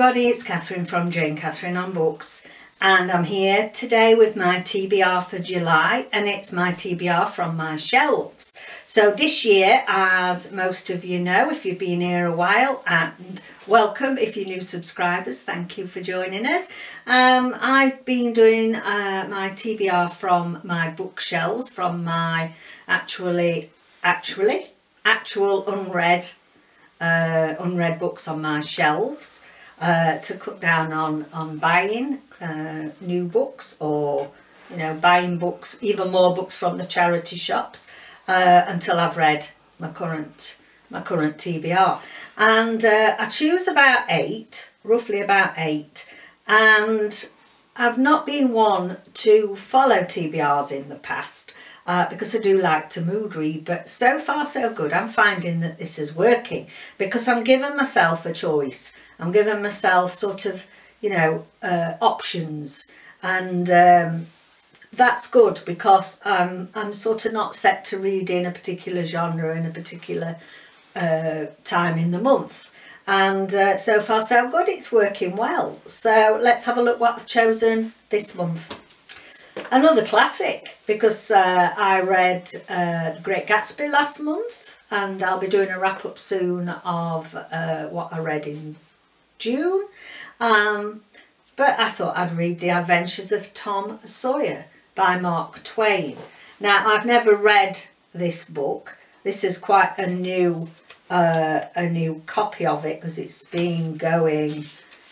everybody, it's Catherine from Jayne Catherine on Books, and I'm here today with my TBR for July, and it's my TBR from my shelves. So this year, as most of you know if you've been here a while, and welcome if you're new subscribers, thank you for joining us. I've been doing my TBR from my bookshelves, from my actual unread books on my shelves, to cut down on buying new books, or buying books, even more books from the charity shops, until I've read my current TBR. And I choose about 8, roughly about 8, and I've not been one to follow TBRs in the past, because I do like to mood read, but so far so good. I'm finding that this is working because I'm giving myself a choice. I'm giving myself sort of, options, and that's good because I'm sort of not set to read in a particular genre in a particular time in the month. And so far so good, it's working well. So let's have a look what I've chosen this month. Another classic, because I read The Great Gatsby last month, and I'll be doing a wrap up soon of what I read in June. But I thought I'd read The Adventures of Tom Sawyer by Mark Twain. Now, I've never read this book. This is quite a new copy of it, because it's been going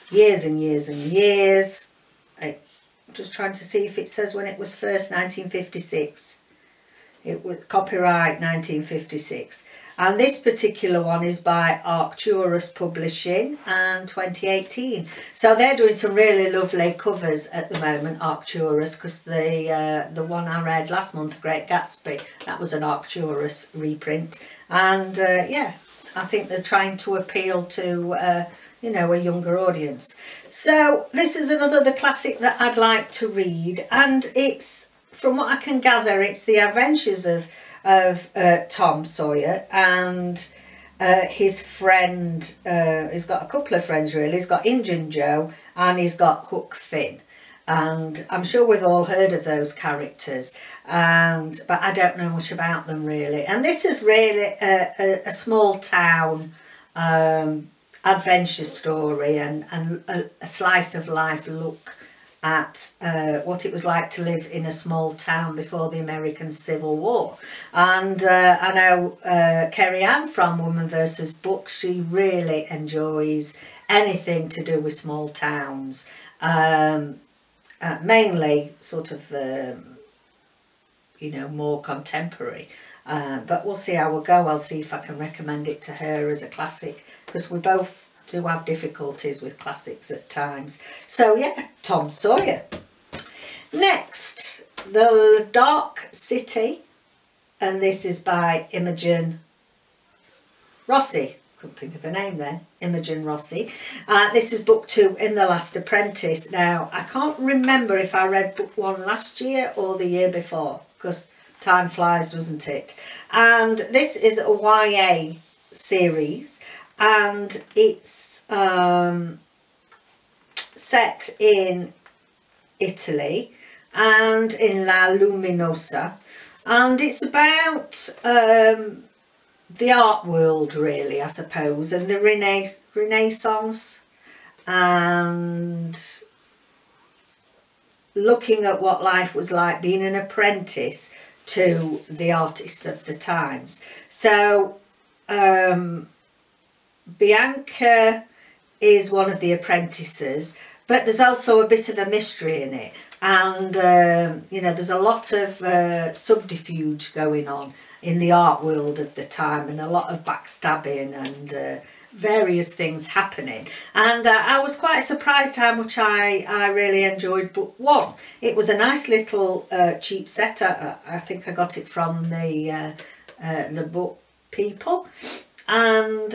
years and years and years. Just trying to see if it says when it was first, 1956. It was copyright 1956. And this particular one is by Arcturus Publishing, and 2018. So they're doing some really lovely covers at the moment, Arcturus, because the one I read last month, The Great Gatsby, that was an Arcturus reprint. And yeah, I think they're trying to appeal to a younger audience. So this is the classic that I'd like to read, and it's, from what I can gather, it's the adventures of Tom Sawyer and his friend. He's got a couple of friends really. He's got Injun Joe and he's got Huck Finn, and I'm sure we've all heard of those characters, but I don't know much about them really. And this is really a small town adventure story, and a slice of life look at what it was like to live in a small town before the American Civil War. And I know Kerry Ann from Woman vs. Book, she really enjoys anything to do with small towns, mainly sort of more contemporary, but we'll see how we'll go. I'll see if I can recommend it to her as a classic, because we both do have difficulties with classics at times. So yeah, Tom Sawyer. Next, The Dark City, and this is by Imogen Rossi. Couldn't think of her name then. Imogen Rossi. This is book 2 in The Last Apprentice. Now, I can't remember if I read book 1 last year or the year before, because time flies, doesn't it? And this is a YA series, and it's set in Italy and in La Luminosa, and it's about the art world really, I suppose, and the Renaissance, and looking at what life was like being an apprentice to the artists of the times. So Bianca is one of the apprentices, but there's also a bit of a mystery in it, and there's a lot of subterfuge going on in the art world of the time, and a lot of backstabbing and various things happening. And I was quite surprised how much I really enjoyed book 1. It was a nice little cheap set. I think I got it from the book people, and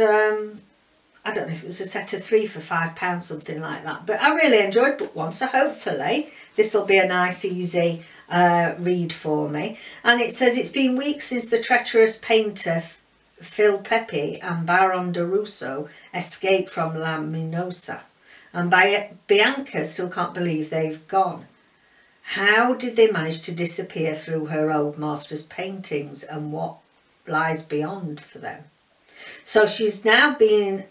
I don't know if it was a set of 3 for £5, something like that. But I really enjoyed book 1, so hopefully this will be a nice, easy read for me. And it says it's been weeks since the treacherous painter Phil Pepe and Baron de Russo escaped from La Minosa. and Bianca still can't believe they've gone. How did they manage to disappear through her old master's paintings, and what lies beyond for them? So she's now been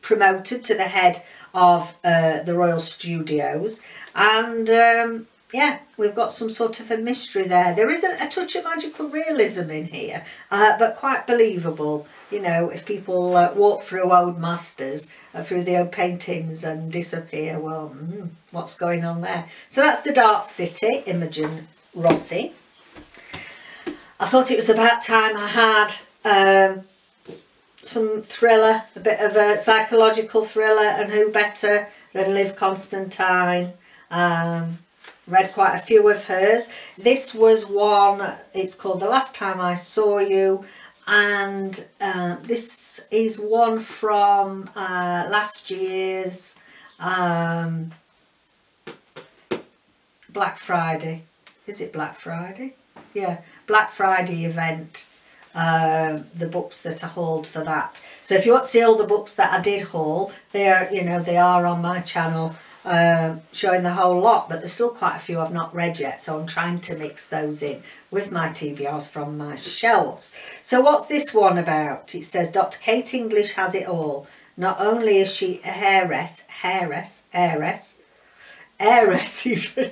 promoted to the head of the Royal Studios, and yeah, we've got some sort of a mystery there. There is a touch of magical realism in here, but quite believable. You know, if people walk through old masters, through the old paintings and disappear, well, what's going on there? So that's The Dark City, Imogen Rossi. I thought it was about time I had some thriller, a bit of a psychological thriller, and who better than Liv Constantine. Read quite a few of hers. This was one, it's called The Last Time I Saw You, and this is one from last year's Black Friday. Is it Black Friday? Yeah, Black Friday event. The books that I hauled for that. So if you want to see all the books that I did haul, they're, you know, they are on my channel, showing the whole lot, but there's still quite a few I've not read yet, so I'm trying to mix those in with my TBRs from my shelves. So what's this one about? It says Dr. Kate English has it all. Not only is she a heiress even,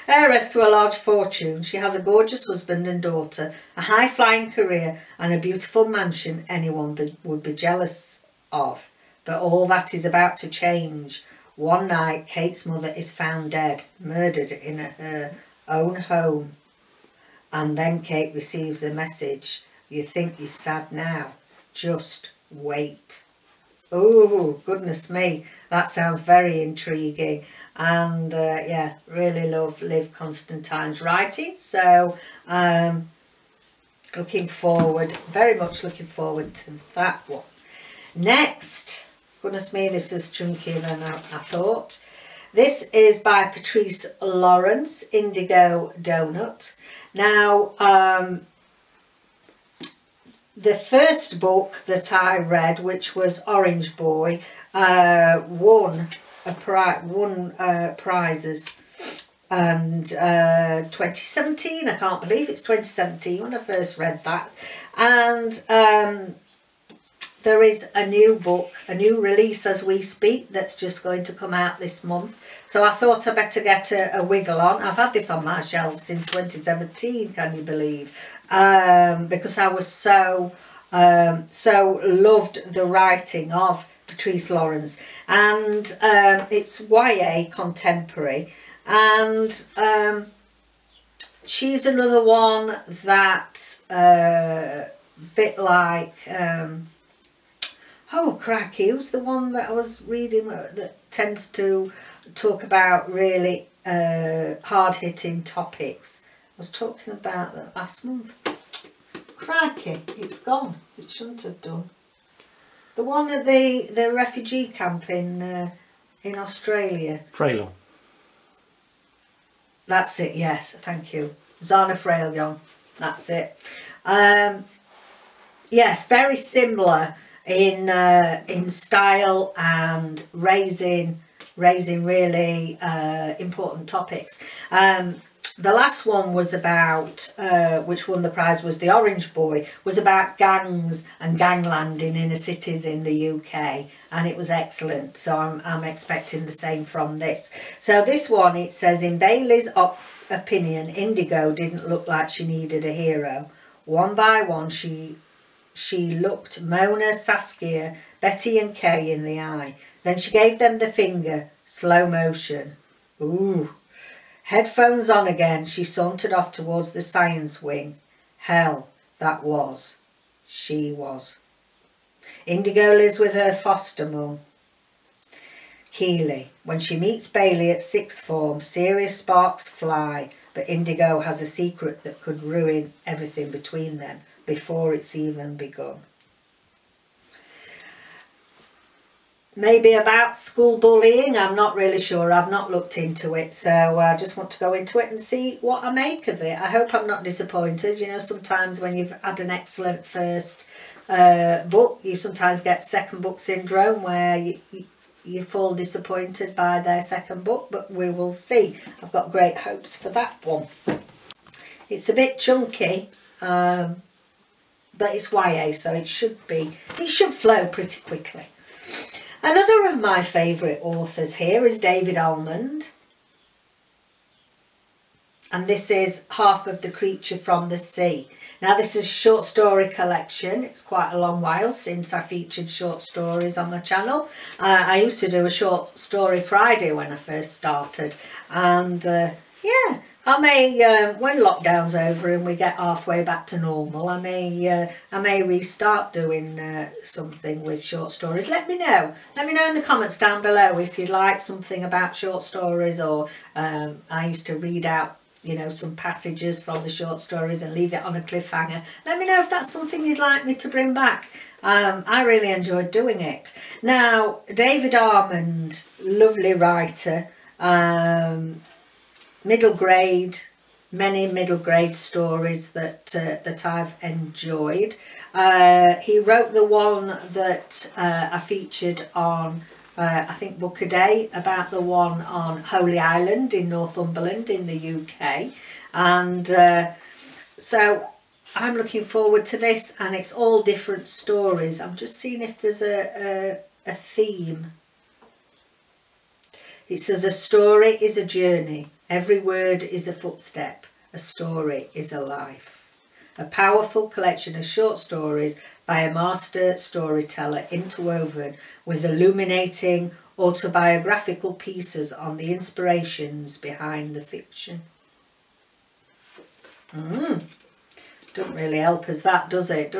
heiress to a large fortune, she has a gorgeous husband and daughter, a high-flying career, and a beautiful mansion anyone would be jealous of. But all that is about to change. One night, Kate's mother is found dead, murdered in her own home. And then Kate receives a message. You think you're sad now? Just wait. Oh, goodness me. That sounds very intriguing. And yeah, really love Liv Constantine's writing. So looking forward, very much looking forward to that one. Next. Goodness me, this is chunkier than I thought. This is by Patrice Lawrence, Indigo Donut. Now, the first book that I read, which was Orange Boy, won prizes. And 2017, I can't believe it's 2017 when I first read that. And there is a new book, a new release as we speak, that's just going to come out this month. So I thought I'd better get a wiggle on. I've had this on my shelf since 2017, can you believe? Because I was so loved the writing of Patrice Lawrence. And it's YA contemporary. And she's another one that, bit like... oh, cracky, who's the one that I was reading that tends to talk about really hard-hitting topics? I was talking about that last month. Cracky, it's gone. It shouldn't have done. The one at the refugee camp in Australia. Frailon. That's it, yes, thank you. Zana Frailon, that's it. Yes, very similar in style and raising really important topics. The last one was about, which won the prize, was The Orange Boy, was about gangs and ganglanding in the cities in the UK, and it was excellent. So I'm expecting the same from this. So this one, it says, in Bailey's opinion, Indigo didn't look like she needed a hero. One by one, she looked Mona, Saskia, Betty and Kay in the eye. Then she gave them the finger, slow motion. Ooh. Headphones on again, she sauntered off towards the science wing. Hell, that was. She was. Indigo lives with her foster mum, Keeley. When she meets Bailey at sixth form, serious sparks fly, but Indigo has a secret that could ruin everything between them before it's even begun. Maybe about school bullying, I'm not really sure, I've not looked into it, so I just want to go into it and see what I make of it. I hope I'm not disappointed. You know, sometimes when you've had an excellent first book, you sometimes get second book syndrome where you fall disappointed by their second book, but we will see. I've got great hopes for that one. It's a bit chunky, but it's YA, so it should flow pretty quickly. Another of my favourite authors here is David Almond. And this is Half of the Creature from the Sea. Now this is a short story collection. It's quite a long while since I featured short stories on my channel. I used to do a short story Friday when I first started. And yeah, I may, when lockdown's over and we get halfway back to normal, I may restart doing something with short stories. Let me know. Let me know in the comments down below if you'd like something about short stories, or I used to read out, you know, some passages from the short stories and leave it on a cliffhanger. Let me know if that's something you'd like me to bring back. I really enjoyed doing it. Now, David Armand, lovely writer, middle grade, many middle grade stories that I've enjoyed. He wrote the one that I featured on I think Book a Day, about the one on Holy Island in Northumberland in the UK. And so I'm looking forward to this, and it's all different stories. I'm just seeing if there's a theme. It says, a story is a journey. Every word is a footstep. A story is a life. A powerful collection of short stories by a master storyteller, interwoven with illuminating autobiographical pieces on the inspirations behind the fiction. Doesn't really help us that, does it?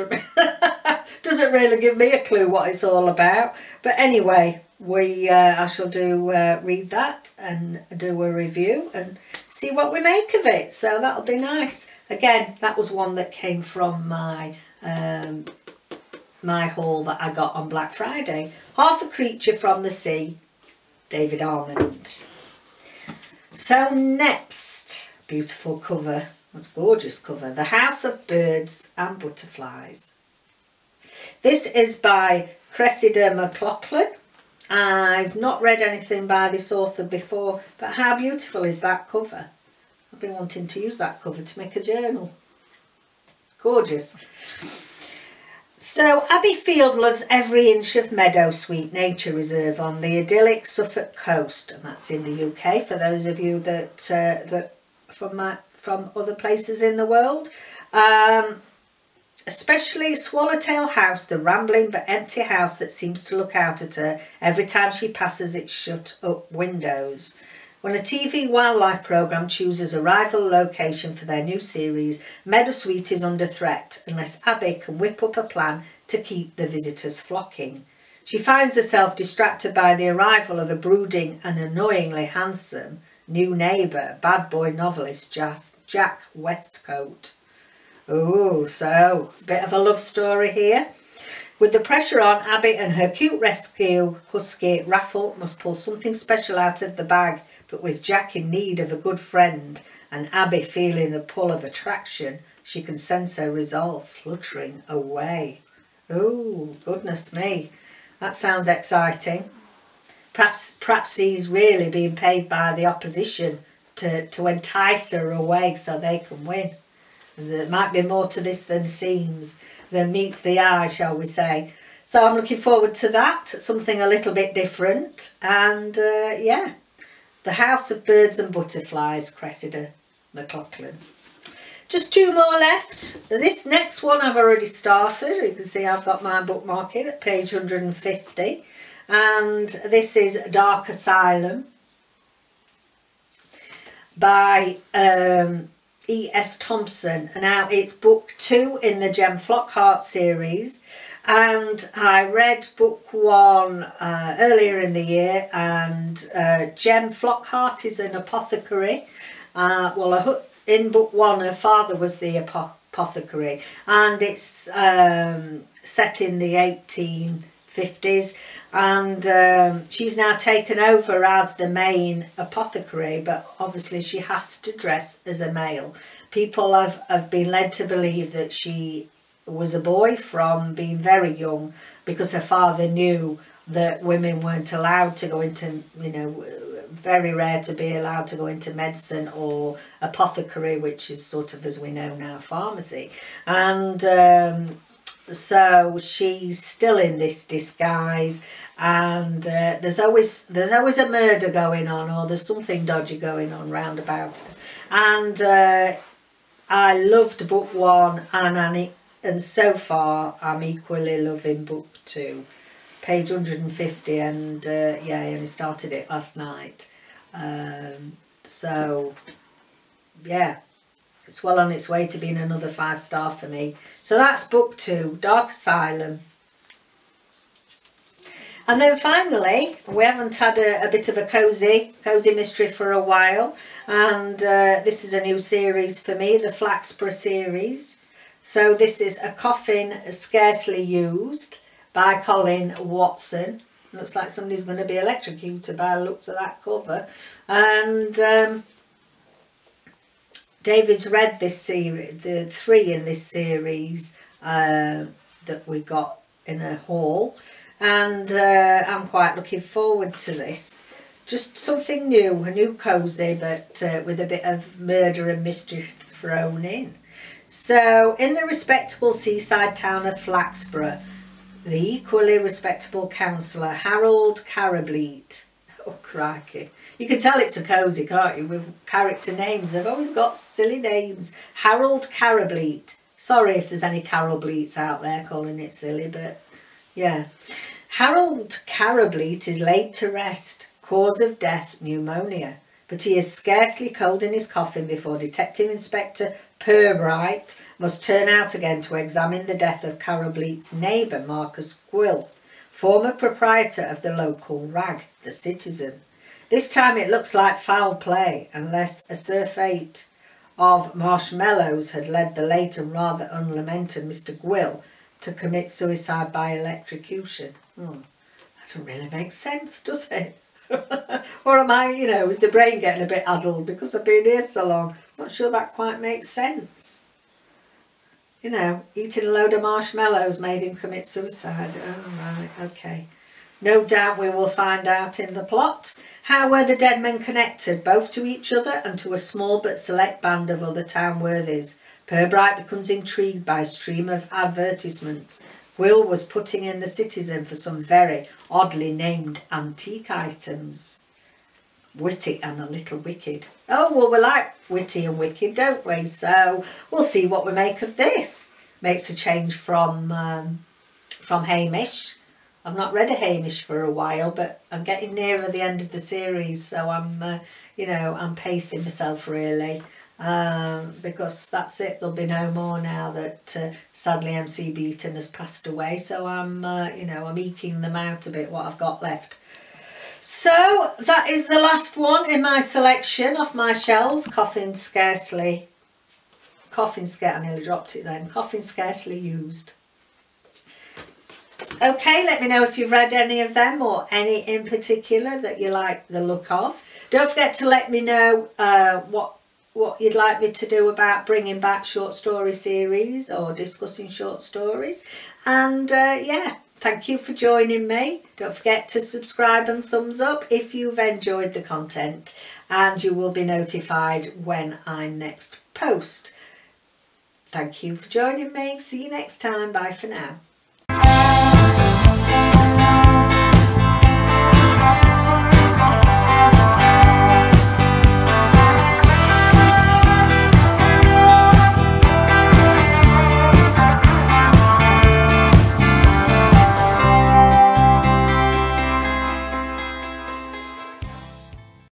Doesn't really give me a clue what it's all about. But anyway, I shall read that and do a review and see what we make of it. So that'll be nice. Again, that was one that came from my my haul that I got on Black Friday. Half a Creature from the Sea, David Armand. So next, beautiful cover. That's gorgeous cover. The House of Birds and Butterflies. This is by Cressida Mclaughlin. I've not read anything by this author before, but how beautiful is that cover? I've been wanting to use that cover to make a journal. Gorgeous. So Abbey Field loves every inch of Meadowsweet Nature Reserve on the idyllic Suffolk coast, and that's in the UK for those of you that from other places in the world. Especially Swallowtail House, the rambling but empty house that seems to look out at her every time she passes its shut-up windows. When a TV wildlife programme chooses a rival location for their new series, Meadowsweet is under threat unless Abby can whip up a plan to keep the visitors flocking. She finds herself distracted by the arrival of a brooding and annoyingly handsome new neighbour, bad boy novelist Jack Westcote. Oh, so a bit of a love story here. With the pressure on, Abby and her cute rescue husky Raffle must pull something special out of the bag, but with Jack in need of a good friend and Abby feeling the pull of attraction, she can sense her resolve fluttering away. Oh, goodness me. That sounds exciting. Perhaps he's really being paid by the opposition to entice her away so they can win. There might be more to this than meets the eye, shall we say. So I'm looking forward to that, something a little bit different. And yeah, The House of Birds and Butterflies, Cressida Mclaughlin. Just two more left. This next one I've already started. You can see I've got my bookmark in at page 150. And this is Dark Asylum by E.S. Thompson. Now it's book 2 in the Jem Flockhart series, and I read book 1 earlier in the year, and Jem Flockhart is an apothecary. In book 1 her father was the apothecary, and it's set in the 1850s, and she's now taken over as the main apothecary, but obviously she has to dress as a male. People have been led to believe that she was a boy from being very young, because her father knew that women weren't allowed to go into, you know, very rare to be allowed to go into medicine or apothecary, which is sort of, as we know now, pharmacy. And so she's still in this disguise, and there's always a murder going on, or there's something dodgy going on round about her. And I loved book 1, and so far I'm equally loving book 2. Page 150, and yeah, I only started it last night. So yeah, it's well on its way to being another 5-star for me. So that's book 2, Dark Asylum. And then finally, we haven't had a bit of a cozy mystery for a while, and this is a new series for me, the Flaxborough series. So this is A Coffin Scarcely Used by Colin Watson. Looks like somebody's going to be electrocuted by the looks of that cover. And David's read this series, the 3 in this series that we got in a haul, and I'm quite looking forward to this. Just something new, a new cosy, but with a bit of murder and mystery thrown in. So, in the respectable seaside town of Flaxborough, the equally respectable councillor Harold Carableet. Oh, crikey. You can tell it's a cosy, can't you, with character names. They've always got silly names. Harold Carableet. Sorry if there's any Carableets out there calling it silly, but yeah. Harold Carableet is laid to rest. Cause of death, pneumonia. But he is scarcely cold in his coffin before Detective Inspector Pirbright must turn out again to examine the death of Carableet's neighbour, Marcus Gwill, former proprietor of the local rag, The Citizen. This time it looks like foul play, unless a surfeit of marshmallows had led the late and rather unlamented Mr. Gwill to commit suicide by electrocution. That doesn't really make sense, does it? Or am I, you know, is the brain getting a bit addled because I've been here so long? Not sure that quite makes sense. You know, eating a load of marshmallows made him commit suicide. Oh, right, okay. No doubt we will find out in the plot. How were the dead men connected, both to each other and to a small but select band of other town worthies? Pirbright becomes intrigued by a stream of advertisements. Will was putting in the Citizen for some very oddly named antique items. Witty and a little wicked. Oh, well, we like witty and wicked, don't we? So we'll see what we make of this. Makes a change from Hamish. I've not read a Hamish for a while, but I'm getting nearer the end of the series, so I'm, you know, I'm pacing myself really. Because that's it, there'll be no more now that sadly MC Beaton has passed away, so I'm you know, I'm eking them out a bit what I've got left. So that is the last one in my selection off my shelves. I nearly dropped it then. Coffin Scarcely Used. Okay, let me know if you've read any of them or any in particular that you like the look of. Don't forget to let me know what you'd like me to do about bringing back short story series or discussing short stories. And yeah, thank you for joining me. Don't forget to subscribe and thumbs up if you've enjoyed the content, and you will be notified when I next post. Thank you for joining me. See you next time. Bye for now.